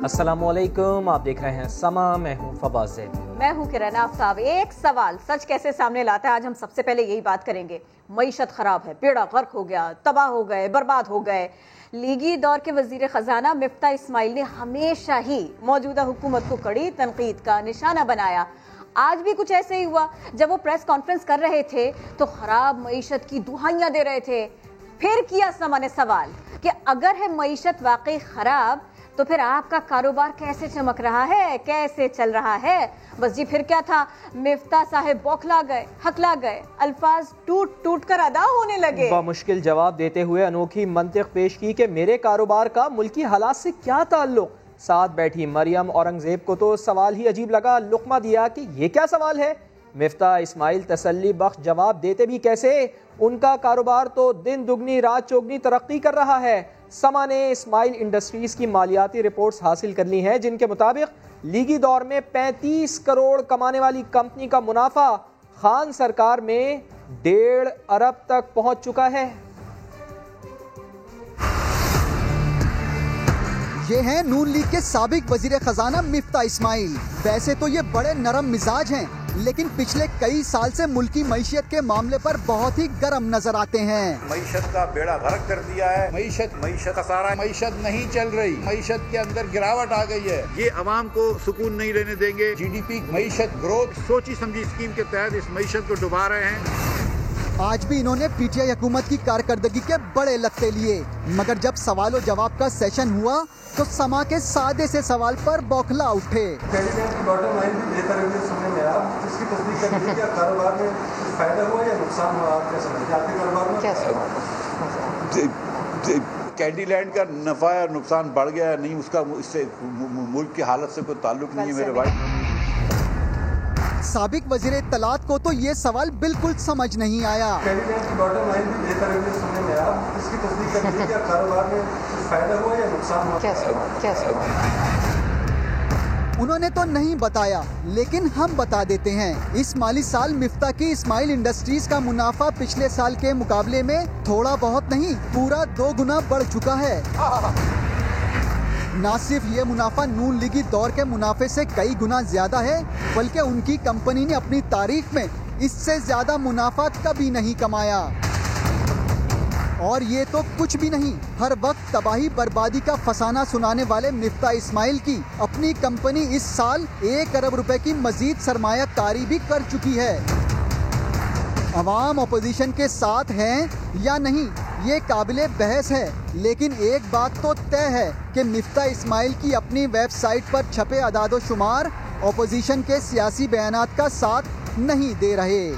السلام علیکم، آپ دیکھ رہے ہیں سما، میں ہوں فواز زید، میں ہوں کرن آفتاب۔ ایک سوال سچ کیسے سامنے لاتا ہے، آج ہم سب سے پہلے یہی بات کریں گے۔ معیشت خراب ہے، بیڑا غرق ہو گیا، تباہ ہو گئے، برباد ہو گئے۔ لیگی دور کے وزیر خزانہ مفتاح اسماعیل نے ہمیشہ ہی موجودہ حکومت کو کڑی تنقید کا نشانہ بنایا۔ آج بھی کچھ ایسے ہی ہوا، جب وہ پریس کانفرنس کر رہے تھے تو خراب معیشت کی دہائیاں دے رہے تھے۔ پھر کیا سما نے سوال کہ اگر ہے معیشت واقعی خراب تو پھر آپ کا کاروبار کیسے چمک رہا ہے، کیسے چل رہا ہے؟ بس جی پھر کیا تھا، مفتاح صاحب بوکھلا گئے، ہکلا گئے، الفاظ ٹوٹ ٹوٹ کر ادا ہونے لگے۔ بمشکل جواب دیتے ہوئے انوکھی منطق پیش کی کہ میرے کاروبار کا ملکی حالات سے کیا تعلق۔ ساتھ بیٹھی مریم اورنگزیب کو تو سوال ہی عجیب لگا، لقمہ دیا کہ یہ کیا سوال ہے؟ مفتاح اسماعیل تسلی بخش جواب دیتے بھی کیسے، ان کا کاروبار تو دن دگنی رات چوگنی ترقی کر رہا ہے۔ سما نے اسماعیل انڈسٹریز کی مالیاتی رپورٹس حاصل کر لی ہیں، جن کے مطابق لیگی دور میں 35 کروڑ کمانے والی کمپنی کا منافع خان سرکار میں 1.5 ارب تک پہنچ چکا ہے۔ یہ ہیں نون لیگ کے سابق وزیر خزانہ مفتاح اسماعیل۔ ویسے تو یہ بڑے نرم مزاج ہیں، لیکن پچھلے کئی سال سے ملکی معیشت کے معاملے پر بہت ہی گرم نظر آتے ہیں۔ معیشت کا بیڑا غرق کر دیا ہے، معیشت خسارہ، معیشت نہیں چل رہی، معیشت کے اندر گراوٹ آ گئی ہے۔ یہ عوام کو سکون نہیں لینے دیں گے۔ جی ڈی پی، معیشت گروتھ سوچی سمجھی اسکیم کے تحت اس معیشت کو ڈبا رہے ہیں۔ آج بھی انہوں نے پی ٹی آئی حکومت کی کارکردگی کے بڑے لتے لیے، مگر جب سوال و جواب کا سیشن ہوا تو سما کے سادے سے سوال پر بوکھلا اٹھے۔ باٹم لائن بھی بہتر ہوئی سمجھ میں آیا، اس کی تصدیق کر دی کہ کاروبار میں فائدہ ہوا یا نقصان ہوا، آپ کیا سمجھتے ہیں؟ آپ کے کاروبار میں کینڈی لینڈ کا نفع یا نقصان بڑھ گیا ہے نہیں، اس کا اس سے ملک کی حالت سے کوئی تعلق نہیں ہے میرے بھائی۔ سابق وزیر اطلاعات کو تو یہ سوال بالکل سمجھ نہیں آیا۔ کینڈی لینڈ کی باٹم لائن بھی بہتر ہوئی سمجھ میں آیا، اس کی تصدیق کر دی کہ کاروبار میں فائدہ ہوا یا نقصان ہوا۔ انہوں نے تو نہیں بتایا، لیکن ہم بتا دیتے ہیں۔ اس مالی سال مفتاح کی اسماعیل انڈسٹریز کا منافع پچھلے سال کے مقابلے میں تھوڑا بہت نہیں، پورا 2 گنا بڑھ چکا ہے۔ نہ صرف یہ منافع نون لیگی دور کے منافع سے کئی گنا زیادہ ہے، بلکہ ان کی کمپنی نے اپنی تاریخ میں اس سے زیادہ منافع کبھی نہیں کمایا۔ اور یہ تو کچھ بھی نہیں، ہر وقت تباہی بربادی کا فسانہ سنانے والے مفتاح اسماعیل کی اپنی کمپنی اس سال 1 ارب روپے کی مزید سرمایہ کاری بھی کر چکی ہے۔ عوام اپوزیشن کے ساتھ ہیں یا نہیں، یہ قابل بحث ہے، لیکن ایک بات تو طے ہے کہ مفتاح اسماعیل کی اپنی ویب سائٹ پر چھپے اعداد و شمار اپوزیشن کے سیاسی بیانات کا ساتھ نہیں دے رہے۔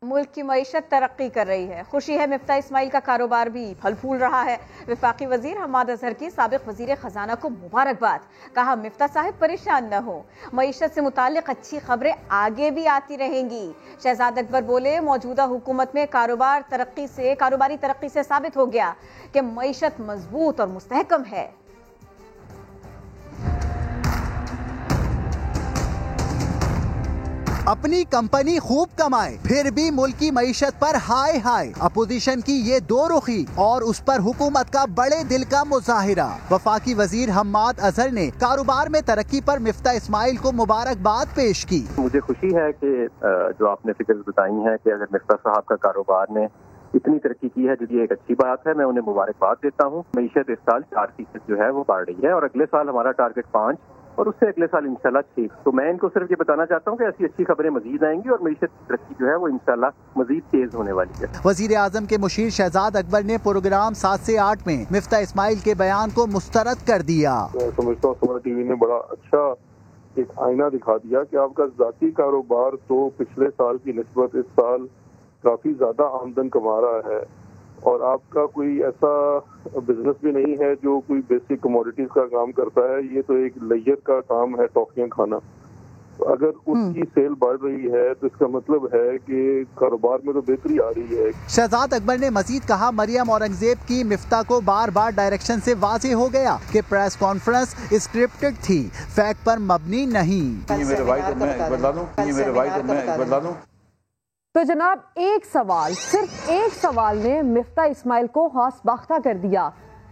ملک کی معیشت ترقی کر رہی ہے، خوشی ہے، مفتاح اسماعیل کا کاروبار بھی پھل پھول رہا ہے۔ وفاقی وزیر حماد اظہر کی سابق وزیر خزانہ کو مبارکباد، کہا مفتاح صاحب پریشان نہ ہو، معیشت سے متعلق اچھی خبریں آگے بھی آتی رہیں گی۔ شہزاد اکبر بولے موجودہ حکومت میں کاروباری ترقی سے ثابت ہو گیا کہ معیشت مضبوط اور مستحکم ہے۔ اپنی کمپنی خوب کمائے، پھر بھی ملکی معیشت پر ہائے ہائے، اپوزیشن کی یہ دو رخی اور اس پر حکومت کا بڑے دل کا مظاہرہ۔ وفاقی وزیر حماد اظہر نے کاروبار میں ترقی پر مفتاح اسماعیل کو مبارکباد پیش کی۔ مجھے خوشی ہے کہ جو آپ نے فکر بتائی ہیں کہ اگر مفتاح صاحب کا کاروبار نے اتنی ترقی کی ہے، جو یہ ایک اچھی بات ہے، میں انہیں مبارکباد دیتا ہوں۔ معیشت اس سال 4% جو ہے وہ بڑھ رہی ہے، اور اگلے سال ہمارا ٹارگٹ 5 اور اس سے اگلے سال انشاءاللہ 6۔ تو میں ان کو صرف یہ بتانا چاہتا ہوں کہ ایسی اچھی خبریں مزید آئیں گی اور معیشت کی ترقی جو ہے وہ انشاءاللہ مزید تیز ہونے والی ہے۔ وزیر اعظم کے مشیر شہزاد اکبر نے پروگرام 7 سے 8 میں مفتاح اسماعیل کے بیان کو مسترد کر دیا۔ سمجھتا ہوں سما ٹی وی نے بڑا اچھا ایک آئینہ دکھا دیا کہ آپ کا ذاتی کاروبار تو پچھلے سال کی نسبت اس سال کافی زیادہ آمدن کما رہا ہے، اور آپ کا کوئی ایسا بزنس بھی نہیں ہے جو کوئی بیسک کموڈیٹیز کا کام کرتا ہے، یہ تو ایک لیت کا کام ہے، ٹافیاں کھانا۔ اگر اس کی سیل بڑھ رہی ہے تو اس کا مطلب ہے کہ کاروبار میں تو بہتری آ رہی ہے۔ شہزاد اکبر نے مزید کہا مریم اورنگزیب کی مفتاح کو بار بار ڈائریکشن سے واضح ہو گیا کہ پریس کانفرنس اسکرپٹڈ تھی، فیکٹ پر مبنی نہیں۔ یہ میرے بھائی تو میں بدلا دوں۔ تو جناب ایک سوال، صرف ایک سوال نے مفتاح اسماعیل کو حوص باختہ کر دیا۔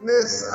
$19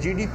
GDP,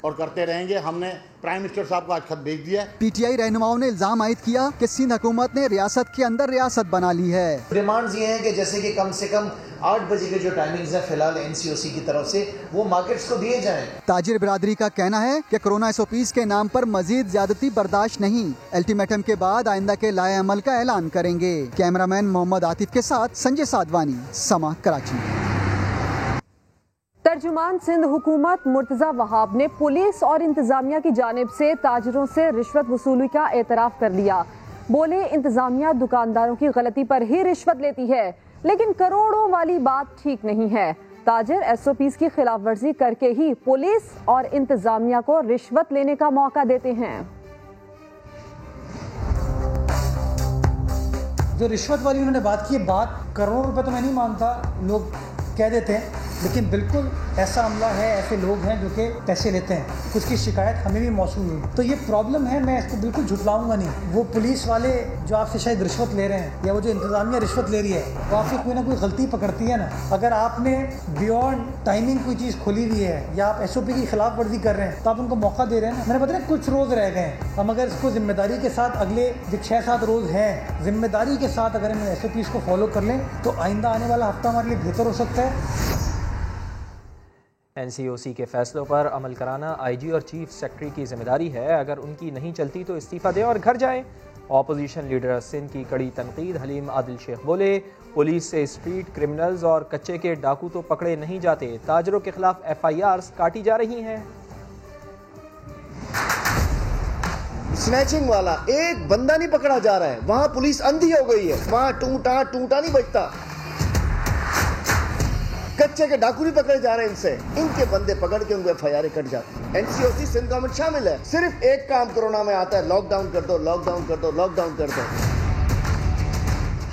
اور کرتے رہیں گے. ہم نے پرائم منسٹر صاحب کو آج خط بھیج دیا ہے. PTI رہنماؤں نے الزام عائد کیا کہ سندھ حکومت نے ریاست کے اندر ریاست بنا لی ہے. ڈیمانڈز یہ ہیں کہ جیسے کہ کم سے کم 8 بجے کے جو ٹائمنگز ہیں فی الحال NCOC کی طرف سے وہ مارکیٹس کو دیے جائیں. تاجر برادری کا کہنا ہے کہ کورونا SOPs کے نام پر مزید زیادتی برداشت نہیں. الٹیمیٹم کے بعد آئندہ کے لائے عمل کا اعلان کریں گے. کیمرہ مین محمد عاطف کے ساتھ سنجے سادوانی، سما، کراچی. ترجمان سندھ حکومت مرتضی وہاب نے پولیس اور انتظامیہ کی جانب سے تاجروں سے رشوت وصولی کا اعتراف کر لیا. بولے انتظامیہ دکانداروں کی غلطی پر ہی رشوت لیتی ہے، لیکن کروڑوں والی بات ٹھیک نہیں ہے. تاجر SOPs کی خلاف ورزی کر کے ہی پولیس اور انتظامیہ کو رشوت لینے کا موقع دیتے ہیں. جو رشوت والی انہوں نے بات کی، بات کروڑوں روپے تو میں نہیں مانتا، لوگ کہہ دیتے ہیں، لیکن بالکل ایسا عملہ ہے، ایسے لوگ ہیں جو کہ پیسے لیتے ہیں. اس کی شکایت ہمیں بھی موصول ہوئی. تو یہ پرابلم ہے، میں اس کو بالکل جھٹلاؤں گا نہیں. وہ پولیس والے جو آپ سے شاید رشوت لے رہے ہیں یا وہ جو انتظامیہ رشوت لے رہی ہے، وہ آپ کی کوئی نہ کوئی غلطی پکڑتی ہے نا. اگر آپ نے بیونڈ ٹائمنگ کوئی چیز کھولی ہوئی ہے یا آپ SOP کی خلاف ورزی کر رہے ہیں تو آپ ان کو موقع دے رہے ہیں. میں نے بتایا کچھ روز رہ گئے ہیں، ہم اگر اس کو ذمہ داری کے ساتھ اگلے جو 6-7 روز ہیں ذمہ داری کے ساتھ اگر ہم SOPs کو فالو کر لیں تو آئندہ آنے والا ہفتہ ہمارے لیے بہتر ہو سکتا ہے. NCOC کے فیصلوں پر عمل کرانا IG اور چیف سیکرٹری کی ذمہ داری ہے. اگر ان کی نہیں چلتی تو استعفیٰ دیں اور گھر جائیں. اپوزیشن لیڈر سندھ کی کڑی تنقید. حلیم عادل شیخ بولے پولیس سے اسٹریٹ کرمنلز اور کچے کے ڈاکو تو پکڑے نہیں جاتے، تاجروں کے خلاف FIRs کاٹی جا رہی ہیں. سنیچنگ والا ایک بندہ نہیں پکڑا جا رہا ہے، وہاں پولیس اندھی ہو گئی ہے، وہاں ٹوٹا نہیں بچتا. کچے کے ڈاکو نہیں پکڑے جا رہے ہیں، ان کے بندے پکڑ کے ان کو FIR کٹ جاتے ہیں. NCOC سندھ گورنمنٹ شامل ہے. صرف ایک کام کورونا میں آتا ہے، لاک ڈاؤن کر دو، لاک ڈاؤن کر دو، لاک ڈاؤن کر دو.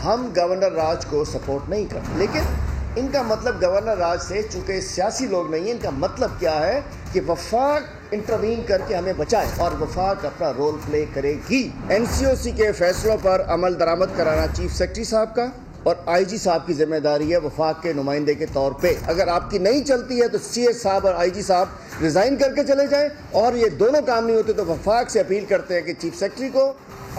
ہم گورنر راج کو سپورٹ نہیں کرتے، لیکن ان کا مطلب گورنر راج سے چونکہ سیاسی لوگ نہیں ہیں، ان کا مطلب کیا ہے کہ وفاق انٹروین کر کے ہمیں بچائے اور وفاق اپنا رول پلے کرے گی. NCOC کے فیصلوں پر عمل درآمد کرانا چیف سیکرٹری صاحب کا اور IG صاحب کی ذمہ داری ہے وفاق کے نمائندے کے طور پہ. اگر آپ کی نہیں چلتی ہے تو CS صاحب اور IG صاحب ریزائن کر کے چلے جائیں، اور یہ دونوں کام نہیں ہوتے تو وفاق سے اپیل کرتے ہیں کہ چیف سیکرٹری کو،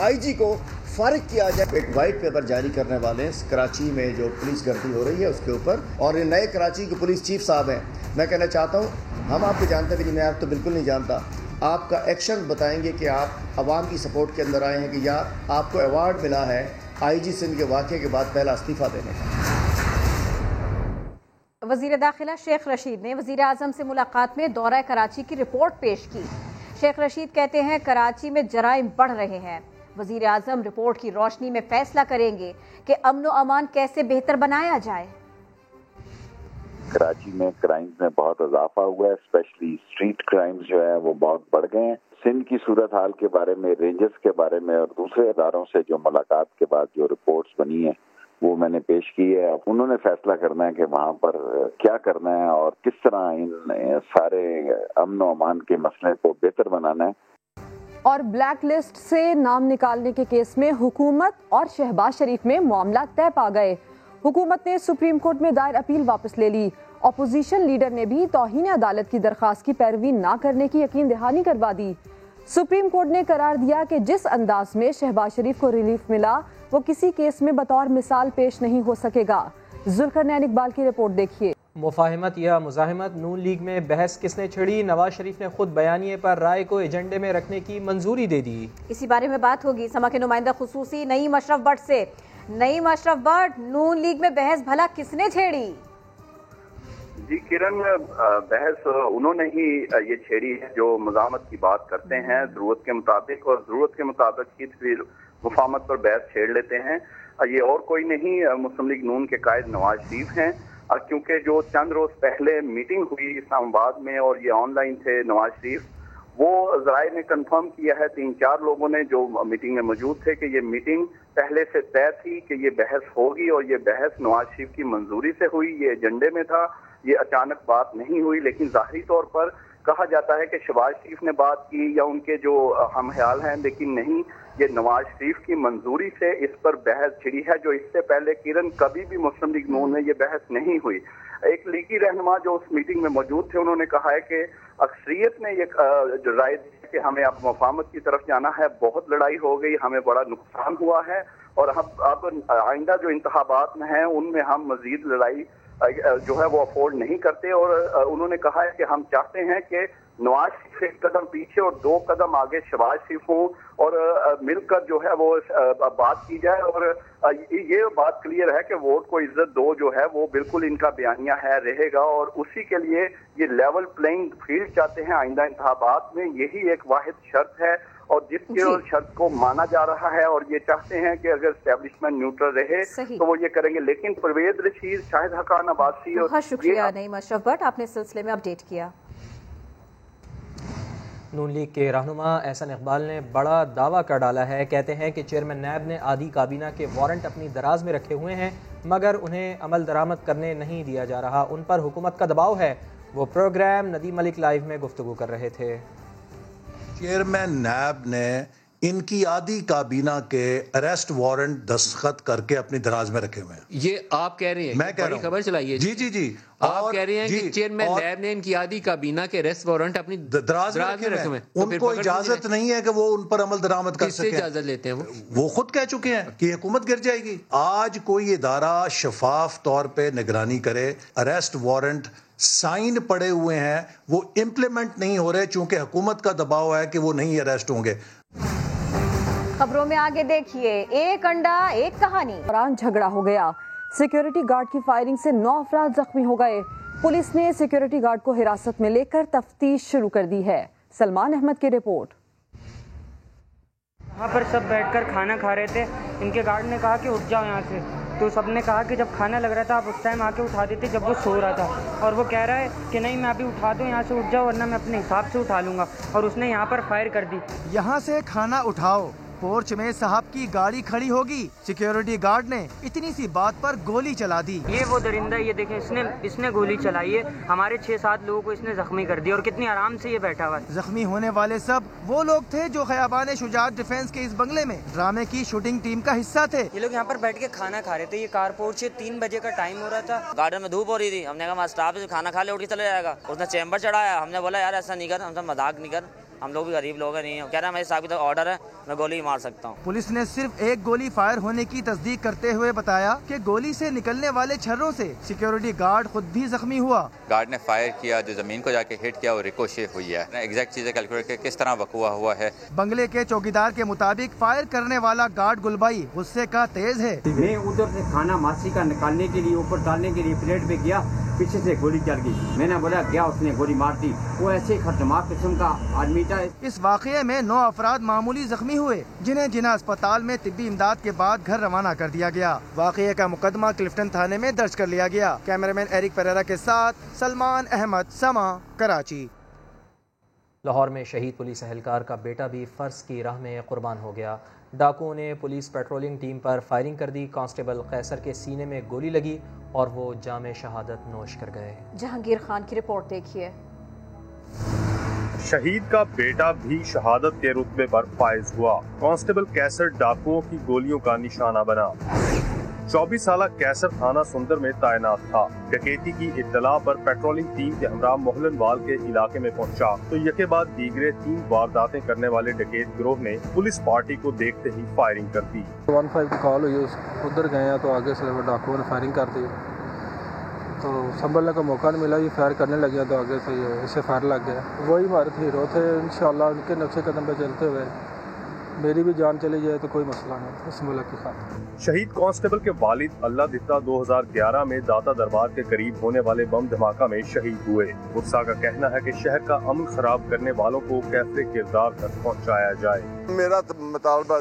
IG کو فارغ کیا جائے. ایک وائٹ پیپر جاری کرنے والے ہیں کراچی میں جو پولیس گردی ہو رہی ہے اس کے اوپر، اور یہ نئے کراچی کے پولیس چیف صاحب ہیں. میں کہنا چاہتا ہوں ہم آپ کو جانتے بھی نہیں، میں آپ تو بالکل نہیں جانتا. آپ کا ایکشن بتائیں گے کہ آپ عوام کی سپورٹ کے اندر آئے ہیں کہ یا آپ کو ایوارڈ ملا ہے IG سندھ کے واقعے کے بعد پہلا استعفیٰ دینے کا. وزیر داخلہ شیخ رشید نے وزیر اعظم سے ملاقات میں دورہ کراچی کی رپورٹ پیش کی. شیخ رشید کہتے ہیں کراچی میں جرائم بڑھ رہے ہیں. وزیر اعظم رپورٹ کی روشنی میں فیصلہ کریں گے کہ امن و امان کیسے بہتر بنایا جائے. کراچی میں کرائمز میں بہت اضافہ ہوا ہے، اسپیشلی اسٹریٹ کرائمز جو ہے وہ بہت بڑھ گئے ہیں. سندھ کی صورتحال کے بارے میں، رینجز کے بارے میں اور دوسرے اداروں سے جو ملاقات کے بعد جو رپورٹس بنی ہیں وہ میں نے پیش کی ہے. انہوں نے فیصلہ کرنا ہے کہ وہاں پر کیا کرنا ہے اور کس طرح ان سارے امن و امان کے مسئلے کو بہتر بنانا ہے. اور بلیک لسٹ سے نام نکالنے کے کیس میں حکومت اور شہباز شریف میں معاملہ طے پا گئے. حکومت نے سپریم کورٹ میں دائر اپیل واپس لے لی. اپوزیشن لیڈر نے بھی توہین عدالت کی درخواست کی پیروی نہ کرنے کی یقین دہانی کروا دی. سپریم کورٹ نے قرار دیا کہ جس انداز میں شہباز شریف کو ریلیف ملا وہ کسی کیس میں بطور مثال پیش نہیں ہو سکے گا. ذوالقرنین اقبال کی رپورٹ دیکھیے. مفاہمت یا مزاحمت، نون لیگ میں بحث کس نے چھڑی؟ نواز شریف نے خود بیانیے پر رائے کو ایجنڈے میں رکھنے کی منظوری دے دی. اسی بارے میں بات ہوگی سما کے نمائندہ خصوصی نعیم اشرف بٹ سے. نعیم اشرف بٹ، نون لیگ میں بحث بھلا کس نے چھیڑی؟ جی کرن، بحث انہوں نے ہی یہ چھیڑی ہے جو مزاحمت کی بات کرتے ہیں ضرورت کے مطابق، اور ضرورت کے مطابق ہی پھر مفاہمت پر بحث چھیڑ لیتے ہیں. یہ اور کوئی نہیں، مسلم لیگ نون کے قائد نواز شریف ہیں. کیونکہ جو چند روز پہلے میٹنگ ہوئی اسلام آباد میں اور یہ آن لائن تھے نواز شریف، وہ ذرائع نے کنفرم کیا ہے 3-4 لوگوں نے جو میٹنگ میں موجود تھے کہ یہ میٹنگ پہلے سے طے تھی کہ یہ بحث ہوگی، اور یہ بحث نواز شریف کی منظوری سے ہوئی، یہ ایجنڈے میں تھا، یہ اچانک بات نہیں ہوئی. لیکن ظاہری طور پر کہا جاتا ہے کہ شہباز شریف نے بات کی یا ان کے جو ہم خیال ہیں، لیکن نہیں، یہ نواز شریف کی منظوری سے اس پر بحث چھڑی ہے، جو اس سے پہلے کرن کبھی بھی مسلم لیگ نون میں یہ بحث نہیں ہوئی. ایک لیگی رہنما جو اس میٹنگ میں موجود تھے انہوں نے کہا ہے کہ اکثریت نے یہ جو رائے دی کہ ہمیں اب مفاہمت کی طرف جانا ہے، بہت لڑائی ہو گئی، ہمیں بڑا نقصان ہوا ہے اور اب آئندہ جو انتخابات میں ہیں ان میں ہم مزید لڑائی جو ہے وہ افورڈ نہیں کرتے، اور انہوں نے کہا ہے کہ ہم چاہتے ہیں کہ نواز شریف ایک قدم پیچھے اور 2 قدم آگے شہباز شریف ہوں اور مل کر جو ہے وہ بات کی جائے، اور یہ بات کلیئر ہے کہ ووٹ کو عزت دو جو ہے وہ بالکل ان کا بیانیہ ہے رہے گا، اور اسی کے لیے یہ لیول پلینگ فیلڈ چاہتے ہیں آئندہ انتخابات میں، یہی ایک واحد شرط ہے اور جس کے شرط کو مانا جا رہا ہے، اور یہ چاہتے ہیں کہ اگر اسٹیبلشمنٹ نیوٹرل رہے تو وہ یہ کریں گے۔ لیکن پرویز رشید، شاہد حقان عباسی، بہت شکریہ نعیم اشرف بٹ، آپ نے اس سلسلے میں اپڈیٹ کیا۔ نون لیگ کے رہنما احسن اقبال نے بڑا دعویٰ کر ڈالا ہے، کہتے ہیں کہ چیئرمین نیب نے آدھی کابینہ کے وارنٹ اپنی دراز میں رکھے ہوئے ہیں مگر انہیں عمل درآمد کرنے نہیں دیا جا رہا، ان پر حکومت کا دباؤ ہے۔ وہ پروگرام ندیم ملک لائیو میں گفتگو کر رہے تھے۔ چیئرمین نیب نے ان کی آدھی کابینہ کے اریسٹ وارنٹ دستخط کر کے اپنی دراز میں رکھے ہوئے ہیں۔ یہ آپ کہہ رہے ہیں، میں کہہ رہا ہوں، خبر چلائیے جی آپ کہہ رہے ہیں کہ چیئرمین نیب نے ان کی آدھی کابینہ کے اریسٹ وارنٹ اپنی دراز میں رکھے ہوئے ہیں، ان کو اجازت نہیں ہے کہ وہ ان پر عمل درآمد کر سکیں۔ اجازت لیتے ہیں وہ خود کہہ چکے ہیں کہ حکومت گر جائے گی۔ آج کوئی ادارہ شفاف طور پہ نگرانی کرے، اریسٹ وارنٹ سائن پڑے ہوئے ہیں، وہ امپلیمنٹ نہیں ہو رہے چونکہ حکومت کا دباؤ ہے کہ وہ نہیں اریسٹ ہوں گے۔ خبروں میں آگے دیکھیے، ایک انڈا ایک کہانی۔ دوران جھگڑا ہو گیا، سیکیورٹی گارڈ کی فائرنگ سے 9 افراد زخمی ہو گئے۔ پولیس نے سیکیورٹی گارڈ کو حراست میں لے کر تفتیش شروع کر دی ہے۔ سلمان احمد کی رپورٹ۔ وہاں پر سب بیٹھ کر کھانا کھا رہے تھے، ان کے گارڈ نے کہا کہ اٹھ جاؤ یہاں سے، تو سب نے کہا کہ جب کھانا لگ رہا تھا آپ اس ٹائم آ کے اٹھا دیتے جب وہ سو رہا تھا، اور وہ کہہ رہا ہے کہ نہیں میں ابھی اٹھا دوں، یہاں سے اٹھ جاؤ ورنہ میں اپنے حساب سے اٹھا لوں گا، اور اس نے یہاں پر فائر کر دی۔ یہاں سے کھانا اٹھاؤ، پورچ میں صاحب کی گاڑی کھڑی ہوگی، سیکیورٹی گارڈ نے اتنی سی بات پر گولی چلا دی۔ یہ وہ درندہ، یہ دیکھیں اس نے گولی چلائی ہے، ہمارے 6-7 لوگوں کو اس نے زخمی کر دیا، اور کتنی آرام سے یہ بیٹھا ہوا ہے۔ زخمی ہونے والے سب وہ لوگ تھے جو خیابان شجاعت ڈیفنس کے اس بنگلے میں ڈرامے کی شوٹنگ ٹیم کا حصہ تھے۔ یہ لوگ یہاں پر بیٹھ کے کھانا کھا رہے تھے، یہ کارپورٹ سے 3 بجے کا ٹائم ہو رہا تھا، گارڈن میں دھوپ ہو رہی تھی، ہم نے کہا اسٹاف سے کھانا کھا لے اٹھ کے چلے جائے گا، اس نے چیمبر چڑھایا، ہم نے بولا یار ایسا نہیں کر، ہم سے مذاق نہیں کر، ہم لوگ بھی غریب لوگ ہیں، نہیں کہہ رہا ہے میرے صاحب کی طرف آرڈر ہے میں گولی مار سکتا ہوں۔ پولیس نے صرف ایک گولی فائر ہونے کی تصدیق کرتے ہوئے بتایا کہ گولی سے نکلنے والے چھروں سے سیکیورٹی گارڈ خود بھی زخمی ہوا۔ گارڈ نے فائر کیا، جو زمین کو جا کے ہٹ کیا وہ ریکوشے ہوئی ہے، ایگزیکٹ چیزیں کیلکولیٹ کر کس طرح وقوع ہوا ہے۔ بنگلے کے چوکیدار کے مطابق فائر کرنے والا گارڈ گلبائی غصے کا تیز ہے۔ میں ادھر سے کھانا ماسی کا نکالنے کے لیے اوپر ڈالنے کے لیے پلیٹ پہ گیا، پیچھے سے گولی چل گئی، میں نے بولا کیا، اس نے گولی مار دی، وہ ایسے خطرناک قسم کا آدمی تھا۔ اس واقعے میں 9 افراد معمولی زخمی ہوئے، جنہیں جناح اسپتال میں طبی امداد کے بعد گھر روانہ کر دیا گیا۔ واقعے کا مقدمہ کلفٹن تھانے میں درج کر لیا گیا۔ کیمرامین ایرک پریرا کے ساتھ سلمان احمد، سما، کراچی۔ لاہور میں شہید پولیس اہلکار کا بیٹا بھی فرض کی راہ میں قربان ہو گیا۔ ڈاکوؤں نے پولیس پیٹرولنگ ٹیم پر فائرنگ کر دی، کانسٹیبل قیصر کے سینے میں گولی لگی اور وہ جام شہادت نوش کر گئے۔ جہانگیر خان کی رپورٹ دیکھیے۔ شہید کا بیٹا بھی شہادت کے رتبے پر فائز ہوا، کانسٹیبل کیسر ڈاکوؤں کی گولیوں کا نشانہ بنا۔ 24 سالہ کیسر تھانہ سندر میں تعینات تھا، ڈکیتی کی اطلاع پر پیٹرولنگ ٹیم کے ہمراہ محلن وال کے علاقے میں پہنچا تو یکے بعد دیگرے 3 وارداتیں کرنے والے ڈکیت گروہ نے پولیس پارٹی کو دیکھتے ہی فائرنگ کر دی۔ 15 کی کال ہوئی، ادھر گئے ہیں تو آگے سے ڈاکوؤں نے فائرنگ کر دی، تو سنبھلنے کا موقع نہیں ملا، یہ فائر کرنے لگے تو آگے سے اسے فائر لگ گیا۔ وہی ہمارے ہیرو تھے، انشاءاللہ ان کے نقشے قدم پہ چلتے ہوئے میری بھی جان چلی جائے تو کوئی مسئلہ نہیں اس ملک کی خاطر۔ شہید کانسٹیبل کے والد اللہ دتا 2011 میں داتا دربار کے قریب ہونے والے بم دھماکہ میں شہید ہوئے۔ غصہ کا کہنا ہے کہ شہر کا امن خراب کرنے والوں کو کیفر کردار تک پہنچایا جائے۔ میرا مطالبہ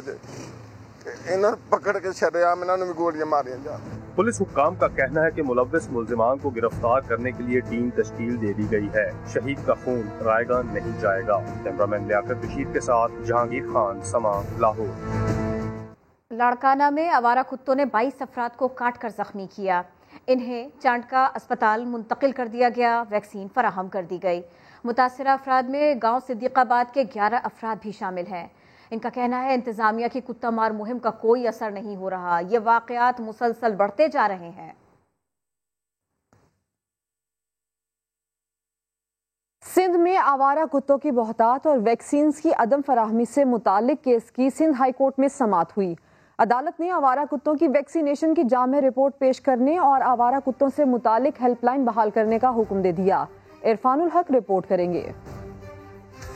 انہوں پکڑ کے شریعام انہوں نے بھی گولیاں ماریاں جائیں۔ پولیس حکام کا کہنا ہے کہ ملوث ملزمان کو گرفتار کرنے کے لیے ٹیم تشکیل دے دی گئی ہے۔ شہید کا خون رائے گاہ نہیں جائے گا۔ کیمرامین لیاقت رشید کے ساتھ جہانگیر خان، سما، لاہور۔ لاڑکانہ میں آوارہ کتوں نے 22 افراد کو کاٹ کر زخمی کیا، انہیں چانٹکا اسپتال منتقل کر دیا گیا، ویکسین فراہم کر دی گئی۔ متاثرہ افراد میں گاؤں صدیق آباد کے 11 افراد بھی شامل ہیں۔ ان کا کہنا ہے انتظامیہ کی کتا مار مہم کا کوئی اثر نہیں ہو رہا، یہ واقعات مسلسل بڑھتے جا رہے ہیں۔ سندھ میں آوارہ کتوں کی بہتات اور ویکسینز کی عدم فراہمی سے متعلق کیس کی سندھ ہائی کورٹ میں سماعت ہوئی۔ عدالت نے آوارہ کتوں کی ویکسینیشن کی جامع رپورٹ پیش کرنے اور آوارہ کتوں سے متعلق ہیلپ لائن بحال کرنے کا حکم دے دیا۔ عرفان الحق رپورٹ کریں گے۔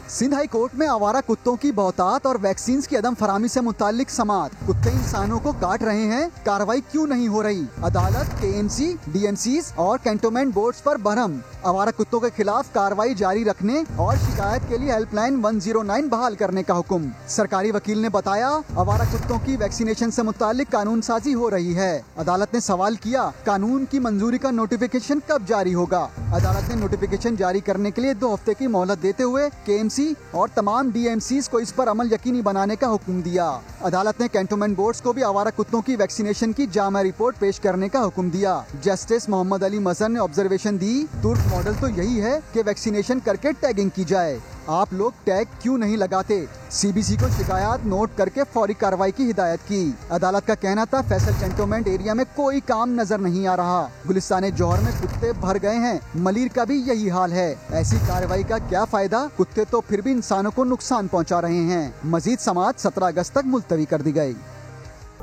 سندھ ہائی کورٹ میں آوارہ کتوں کی بہتات اور ویکسینز کی عدم فراہمی سے متعلق سماعت۔ کتے انسانوں کو کاٹ رہے ہیں، کارروائی کیوں نہیں ہو رہی؟ عدالت KMC، DMCs اور کینٹونمنٹ بورڈز پر برہم۔ آوارہ کتوں کے خلاف کارروائی جاری رکھنے اور شکایت کے لیے ہیلپ لائن 109 بحال کرنے کا حکم۔ سرکاری وکیل نے بتایا آوارہ کتوں کی ویکسینیشن سے متعلق قانون سازی ہو رہی ہے۔ عدالت نے سوال کیا قانون کی منظوری کا نوٹیفیکیشن کب جاری ہوگا؟ عدالت نے نوٹیفیکیشن جاری کرنے کے لیے 2 ہفتے کی مہلت دیتے ہوئے KMC اور تمام DMCs کو اس پر عمل یقینی بنانے کا حکم دیا۔ عدالت نے کینٹونمنٹ بورڈز کو بھی آوارہ کتوں کی ویکسینیشن کی جامع رپورٹ پیش کرنے کا حکم دیا۔ جسٹس محمد علی مظہر نے آبزرویشن دی ترک ماڈل تو یہی ہے کہ ویکسینیشن کر کے ٹیگنگ کی جائے، آپ لوگ ٹیگ کیوں نہیں لگاتے؟ CBC کو شکایات نوٹ کر کے فوری کارروائی کی ہدایت کی۔ عدالت کا کہنا تھا فیصل کینٹونمنٹ ایریا میں کوئی کام نظر نہیں آ رہا، گلستان جوہر میں کتے بھر گئے ہیں، ملیر کا بھی یہی حال ہے۔ ایسی کارروائی کا کیا فائدہ؟ کتے تو پھر بھی انسانوں کو نقصان پہنچا رہے ہیں۔ مزید سماعت 17 اگست تک ملتوی کر دی گئی۔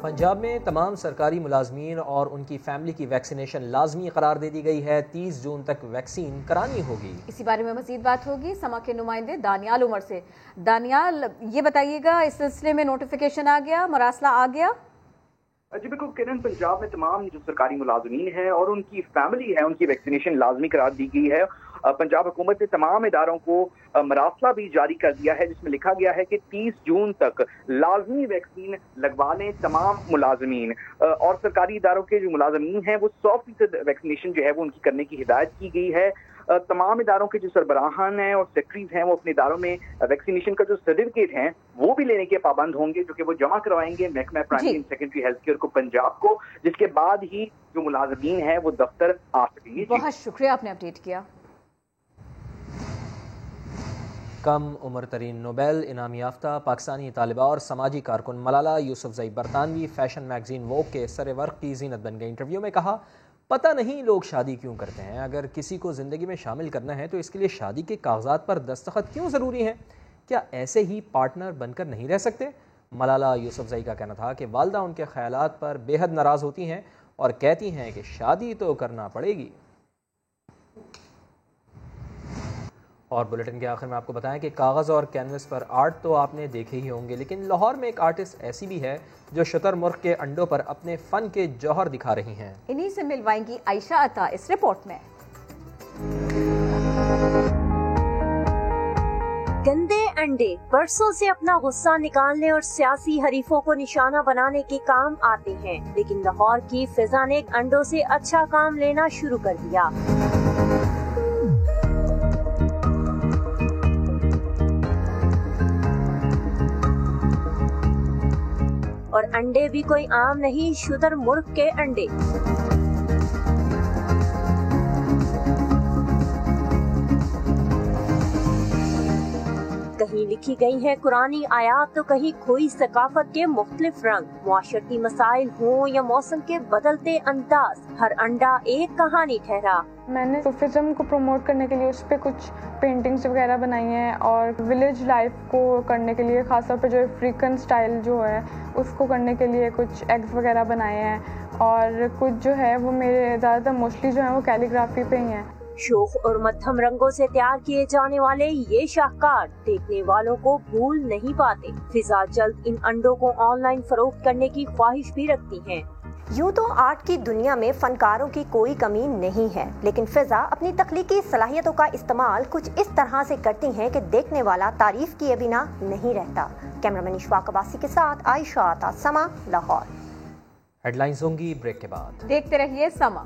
پنجاب میں تمام سرکاری ملازمین اور ان کی فیملی کی ویکسینیشن لازمی قرار دے دی گئی ہے۔ 30 جون تک ویکسین کرانی ہوگی۔ اسی بارے میں مزید بات ہوگی سما کے نمائندے دانیال عمر سے۔ دانیال، یہ بتائیے گا اس سلسلے میں نوٹیفیکیشن آ گیا، مراسلہ آ گیا؟ جی بالکل کرن، پنجاب میں تمام جو سرکاری ملازمین ہیں اور ان کی فیملی ہے ان کی ویکسینیشن لازمی قرار دی گئی ہے۔ پنجاب حکومت نے تمام اداروں کو مراسلہ بھی جاری کر دیا ہے جس میں لکھا گیا ہے کہ 30 جون تک لازمی ویکسین لگوا لیں تمام ملازمین، اور سرکاری اداروں کے جو ملازمین ہیں وہ 100% ویکسینیشن جو ہے وہ ان کی کرنے کی ہدایت کی گئی ہے۔ تمام اداروں کے جو سربراہان ہیں اور سیکٹریز ہیں وہ اپنے اداروں میں ویکسینیشن کا جو سرٹیفکیٹ ہیں وہ بھی لینے کے پابند ہوں گے، جو کہ وہ جمع کروائیں گے محکمہ primary and secondary health care کو پنجاب کو، جس کے بعد ہی جو ملازمین ہیں وہ دفتر آ سکیں گے۔ بہت شکریہ، آپ نے اپڈیٹ کیا۔ کم عمر ترین نوبیل انعام یافتہ پاکستانی طالبہ اور سماجی کارکن ملالہ یوسفزئی برطانوی فیشن میگزین ووگ کے سر ورق کی زینت بن گئی۔ انٹرویو میں کہا پتہ نہیں لوگ شادی کیوں کرتے ہیں، اگر کسی کو زندگی میں شامل کرنا ہے تو اس کے لیے شادی کے کاغذات پر دستخط کیوں ضروری ہیں؟ کیا ایسے ہی پارٹنر بن کر نہیں رہ سکتے؟ ملالہ یوسفزئی کا کہنا تھا کہ والدہ ان کے خیالات پر بے حد ناراض ہوتی ہیں اور کہتی ہیں کہ شادی تو کرنا پڑے گی۔ اور بلیٹن کے آخر میں آپ کو بتائیں کہ کاغذ اور کینوس پر آرٹ تو آپ نے دیکھے ہی ہوں گے، لیکن لاہور میں ایک آرٹسٹ ایسی بھی ہے جو شتر مرغ کے انڈوں پر اپنے فن کے جوہر دکھا رہی ہیں۔ انہی سے ملوائیں گی عائشہ عطا اس رپورٹ میں۔ گندے انڈے برسوں سے اپنا غصہ نکالنے اور سیاسی حریفوں کو نشانہ بنانے کے کام آتے ہیں، لیکن لاہور کی فضا نے انڈوں سے اچھا کام لینا شروع کر دیا۔ اور انڈے بھی کوئی عام نہیں، شتر مرغ کے انڈے۔ کہیں لکھی گئی ہیں قرآنی آیات تو کہیں کھوئی ثقافت کے مختلف رنگ، معاشرتی مسائل ہوں یا موسم کے بدلتے انداز، ہر انڈا ایک کہانی ٹھہرا۔ میں نے صوفیزم کو پروموٹ کرنے کے لیے اس پہ کچھ پینٹنگز وغیرہ بنائی ہیں، اور ولیج لائف کو کرنے کے لیے خاص طور پہ جو افریقن سٹائل جو ہے اس کو کرنے کے لیے کچھ ایگز وغیرہ بنائے ہیں، اور کچھ جو ہے وہ میرے زیادہ تر موسٹلی جو ہیں وہ کیلیگرافی پہ ہی ہیں۔ شوخ اور مدھم رنگوں سے تیار کیے جانے والے یہ شاہکار دیکھنے والوں کو بھول نہیں پاتے۔ فضا جلد ان انڈوں کو آن لائن فروخت کرنے کی خواہش بھی رکھتی ہیں۔ یوں تو آرٹ کی دنیا میں فنکاروں کی کوئی کمی نہیں ہے، لیکن فضا اپنی تخلیقی صلاحیتوں کا استعمال کچھ اس طرح سے کرتی ہیں کہ دیکھنے والا تعریف کیے بنا نہیں رہتا۔ کیمرامین اشفاق عباسی کے ساتھ عائشہ عطا، سما، لاہور۔ ہیڈ لائنز ہوں گی بریک کے بعد، دیکھتے رہیے سما۔